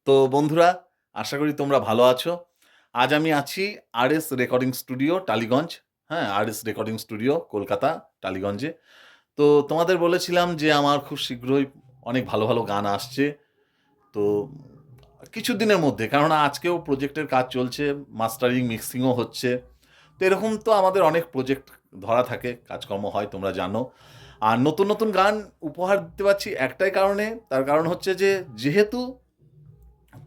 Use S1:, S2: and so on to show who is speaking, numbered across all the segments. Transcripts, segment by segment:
S1: তো বন্ধুরা, আশা করি তোমরা ভালো আছো। আজ আমি আছি আরএস রেকর্ডিং স্টুডিও টালিগঞ্জ। হ্যাঁ, আরএস রেকর্ডিং স্টুডিও কলকাতা টালিগঞ্জে। তো তোমাদের বলেছিলাম যে আমার খুব শীঘ্রই অনেক ভালো, ভালো গান আসছে। তো কিছুদিনের মধ্যে, কেননা আজকেও প্রজেক্টের কাজ চলছে, মাস্টারিং, মিক্সিংও হচ্ছে। তো এরকম তো আমাদের অনেক প্রজেক্ট ধরা থাকে, কাজকর্ম হয়, তোমরা জানো। আর নতুন, নতুন গান উপহার দিতে পারছি একটাই কারণে, তার কারণ হচ্ছে যে যেহেতু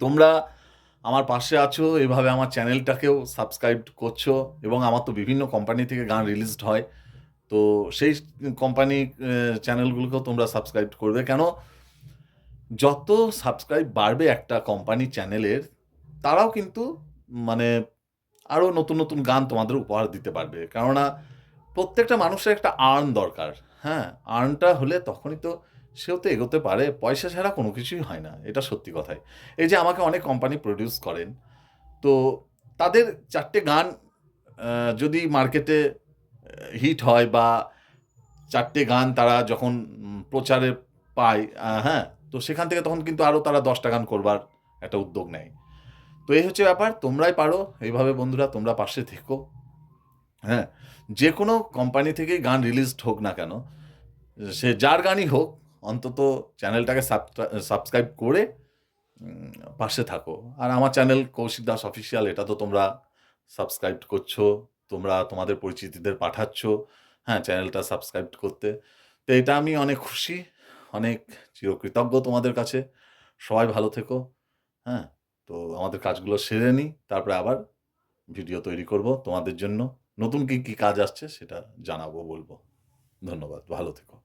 S1: তোমরা আমার পাশে আছো, এভাবে আমার চ্যানেলটাকেও সাবস্ক্রাইব করছো এবং আমার তো বিভিন্ন কোম্পানি থেকে গান রিলিজড হয়। তো সেই কোম্পানি চ্যানেলগুলোকেও তোমরা সাবস্ক্রাইব করবে। কেন? যত সাবস্ক্রাইব বাড়বে একটা কোম্পানি চ্যানেলের, তারাও কিন্তু মানে আরো নতুন, নতুন গান তোমাদের উপহার দিতে পারবে। কেননা প্রত্যেকটা মানুষের একটা আর্ন দরকার। হ্যাঁ? আর্নটা হলে তখনই তো সেও তো এগোতে পারে। পয়সা ছাড়া কোনো কিছুই হয় না। এটা সত্যি কথাই। এই যে আমাকে অনেক কোম্পানি প্রডিউস করেন। তো তাদের ৪ টে গান আ যদি মার্কেটে হিট হয় বা ৪ টে গান তারা যখন প্রচারে পায়, হ্যাঁ? তো সেখান থেকে তখন কিন্তু আরো তারা ১০ টা গান করবার একটা উদ্যোগ নেয়। তো এই হচ্ছে ব্যাপার। তোমরাই পারো। এইভাবে বন্ধুরা তোমরা পাশে থেকো। হ্যাঁ? যেকোনো কোম্পানি থেকেই গান রিলিজড হোক না কেন, সে যার গানই হোক, অন্তত চ্যানেলটাকে সাবস্ক্রাইব করে উম পাশে থাকো। আর আমার চ্যানেল কৌশিক দাস অফিসিয়াল, এটা তো তোমরা সাবস্ক্রাইব করছো। তোমরা তোমাদের পরিচিতদের পাঠাচ্ছ, হ্যাঁ, চ্যানেলটা সাবস্ক্রাইব করতে। তো এটা আমি অনেক খুশি, অনেক চিরকৃতজ্ঞ তোমাদের কাছে। সবাই ভালো থেকো, হ্যাঁ? তো আমাদের কাজগুলো সেরে নিই, তারপরে আবার ভিডিও তৈরি করব তোমাদের জন্য। নতুন কি, কি কাজ আসছে সেটা জানাবো, বলব। ধন্যবাদ। ভালো থেকো।